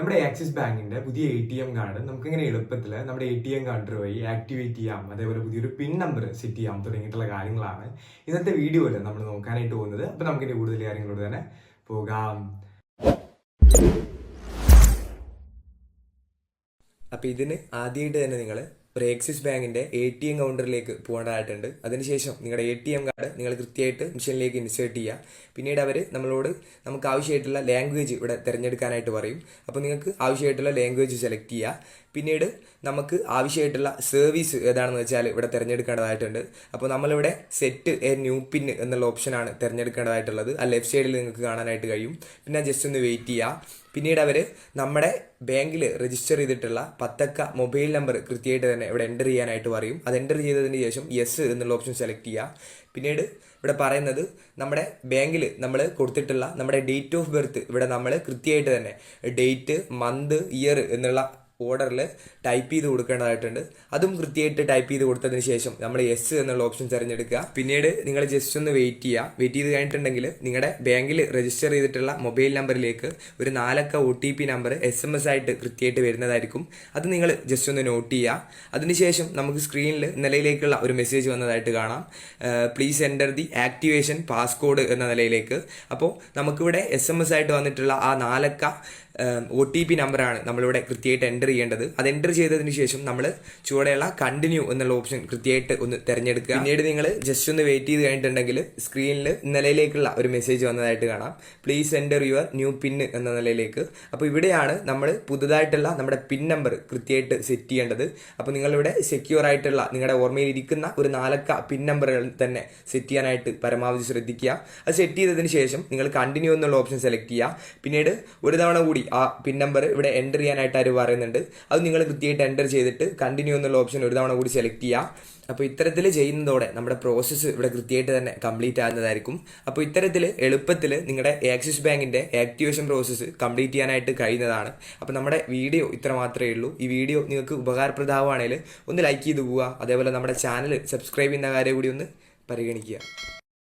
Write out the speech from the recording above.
നമ്മുടെ ആക്സിസ് ബാങ്കിന്റെ പുതിയ ATM കാർഡ് നമുക്കിങ്ങനെ എളുപ്പത്തിൽ നമ്മുടെ ATM കാർഡ് വഴി ആക്ടിവേറ്റ് ചെയ്യാം, അതേപോലെ പുതിയൊരു പിൻ നമ്പർ സെറ്റ് ചെയ്യാം തുടങ്ങിയിട്ടുള്ള കാര്യങ്ങളാണ് ഇന്നത്തെ വീഡിയോയിൽ നമ്മൾ നോക്കാനായിട്ട് പോകുന്നത്. അപ്പോൾ നമുക്കിന്റെ കൂടുതൽ കാര്യങ്ങളോട് തന്നെ പോകാം. അപ്പോൾ ഇതിന് ആദ്യമായിട്ട് തന്നെ നിങ്ങൾ ഒരു ആക്സിസ് ബാങ്കിന്റെ ATM കൗണ്ടറിലേക്ക് പോകേണ്ടതായിട്ടുണ്ട്. അതിനുശേഷം നിങ്ങളുടെ ATM കാർഡ് നിങ്ങൾ കൃത്യമായിട്ട് മെഷീനിലേക്ക് ഇൻസേർട്ട് ചെയ്യുക. പിന്നീട് അവർ നമുക്ക് ആവശ്യമായിട്ടുള്ള ലാംഗ്വേജ് ഇവിടെ തിരഞ്ഞെടുക്കാനായിട്ട് പറയും. അപ്പോൾ നിങ്ങൾക്ക് ആവശ്യമായിട്ടുള്ള ലാംഗ്വേജ് സെലക്ട് ചെയ്യുക. പിന്നീട് നമുക്ക് ആവശ്യമായിട്ടുള്ള സർവീസ് ഏതാണെന്ന് വെച്ചാൽ ഇവിടെ തിരഞ്ഞെടുക്കേണ്ടതായിട്ടുണ്ട്. അപ്പോൾ നമ്മളിവിടെ സെറ്റ് എ ന്യൂ പിൻ എന്നുള്ള ഓപ്ഷനാണ് തിരഞ്ഞെടുക്കേണ്ടതായിട്ടുള്ളത്. ആ ലെഫ്റ്റ് സൈഡിൽ നിങ്ങൾക്ക് കാണാനായിട്ട് കഴിയും. പിന്നെ ജസ്റ്റ് ഒന്ന് വെയിറ്റ് ചെയ്യുക. പിന്നീട് അവർ നമ്മുടെ ബാങ്കിൽ രജിസ്റ്റർ ചെയ്തിട്ടുള്ള 10 അക്ക മൊബൈൽ നമ്പർ കൃത്യമായിട്ട് തന്നെ ഇവിടെ എൻ്റർ ചെയ്യാനായിട്ട് പറയും. അത് എൻ്റർ ചെയ്തതിന് ശേഷം യെസ് എന്നുള്ള ഓപ്ഷൻ സെലക്ട് ചെയ്യുക. പിന്നീട് ഇവിടെ പറയുന്നത് നമ്മുടെ ബാങ്കിൽ നമ്മൾ കൊടുത്തിട്ടുള്ള നമ്മുടെ ഡേറ്റ് ഓഫ് ബർത്ത് ഇവിടെ നമ്മൾ കൃത്യമായിട്ട് തന്നെ ഡേറ്റ്, മന്ത്, ഇയർ എന്നുള്ള ഓർഡറിൽ ടൈപ്പ് ചെയ്ത് കൊടുക്കേണ്ടതായിട്ടുണ്ട്. അതും കൃത്യമായിട്ട് ടൈപ്പ് ചെയ്ത് കൊടുത്തതിന് ശേഷം നമ്മൾ യെസ് എന്നുള്ള ഓപ്ഷൻ തിരഞ്ഞെടുക്കുക. പിന്നീട് നിങ്ങൾ ജസ്റ്റ് ഒന്ന് വെയിറ്റ് ചെയ്ത് കഴിഞ്ഞിട്ടുണ്ടെങ്കിൽ നിങ്ങളുടെ ബാങ്കിൽ രജിസ്റ്റർ ചെയ്തിട്ടുള്ള മൊബൈൽ നമ്പറിലേക്ക് ഒരു 4 അക്ക OTP നമ്പർ SMS ആയിട്ട് കൃത്യമായിട്ട് വരുന്നതായിരിക്കും. അത് നിങ്ങൾ ജസ്റ്റ് ഒന്ന് നോട്ട് ചെയ്യുക. അതിനുശേഷം നമുക്ക് സ്ക്രീനിൽ നിലയിലേക്കുള്ള ഒരു മെസ്സേജ് വന്നതായിട്ട് കാണാം. Please enter the activation passcode എന്ന നിലയിലേക്ക്. അപ്പോൾ നമുക്കിവിടെ SMS ആയിട്ട് വന്നിട്ടുള്ള ആ 4 അക്ക OTP നമ്പറാണ് നമ്മളിവിടെ കൃത്യമായിട്ട് എൻ്റർ ചെയ്യേണ്ടത്. അത് എൻ്റർ ചെയ്തതിന് ശേഷം നമ്മൾ ചുവടെയുള്ള കണ്ടിന്യൂ എന്നുള്ള ഓപ്ഷൻ കൃത്യമായിട്ട് ഒന്ന് തിരഞ്ഞെടുക്കുക. പിന്നീട് നിങ്ങൾ ജസ്റ്റ് ഒന്ന് വെയിറ്റ് ചെയ്ത് കഴിഞ്ഞിട്ടുണ്ടെങ്കിൽ സ്ക്രീനിൽ നിലയിലേക്കുള്ള ഒരു മെസ്സേജ് വന്നതായിട്ട് കാണാം. പ്ലീസ് എൻ്റർ യുവർ ന്യൂ പിൻ എന്ന നിലയിലേക്ക്. അപ്പോൾ ഇവിടെയാണ് നമ്മൾ പുതുതായിട്ടുള്ള നമ്മുടെ പിൻ നമ്പർ കൃത്യമായിട്ട് സെറ്റ് ചെയ്യേണ്ടത്. അപ്പോൾ നിങ്ങളിവിടെ സെക്യൂർ ആയിട്ടുള്ള നിങ്ങളുടെ ഓർമ്മയിൽ ഇരിക്കുന്ന ഒരു 4 അക്ക പിൻ നമ്പറുകൾ തന്നെ സെറ്റ് ചെയ്യാനായിട്ട് പരമാവധി ശ്രദ്ധിക്കുക. അത് സെറ്റ് ചെയ്തതിന് ശേഷം നിങ്ങൾ കണ്ടിന്യൂ എന്നുള്ള ഓപ്ഷൻ സെലക്ട് ചെയ്യുക. പിന്നീട് ഒരു തവണ കൂടി ആ പിൻ നമ്പർ ഇവിടെ എൻ്റർ ചെയ്യാനായിട്ട് ആര് പറയുന്നുണ്ട്. അത് നിങ്ങൾ കൃത്യമായിട്ട് എൻ്റർ ചെയ്തിട്ട് കണ്ടിന്യൂ എന്നുള്ള ഓപ്ഷൻ ഒരു തവണ കൂടി സെലക്ട് ചെയ്യുക. അപ്പോൾ ഇത്തരത്തിൽ ചെയ്യുന്നതോടെ നമ്മുടെ പ്രോസസ്സ് ഇവിടെ കൃത്യമായിട്ട് തന്നെ കംപ്ലീറ്റ് ആകുന്നതായിരിക്കും. അപ്പോൾ ഇത്തരത്തിൽ എളുപ്പത്തിൽ നിങ്ങളുടെ ആക്സിസ് ബാങ്കിൻ്റെ ആക്ടിവേഷൻ പ്രോസസ്സ് കംപ്ലീറ്റ് ചെയ്യാനായിട്ട് കഴിയുന്നതാണ്. അപ്പോൾ നമ്മുടെ വീഡിയോ ഇത്ര മാത്രമേ ഉള്ളൂ. ഈ വീഡിയോ നിങ്ങൾക്ക് ഉപകാരപ്രദമാണെങ്കിൽ ഒന്ന് ലൈക്ക് ചെയ്ത് പോവുക. അതേപോലെ നമ്മുടെ ചാനൽ സബ്സ്ക്രൈബ് ചെയ്യുന്ന കാര്യം കൂടി ഒന്ന് പരിഗണിക്കുക.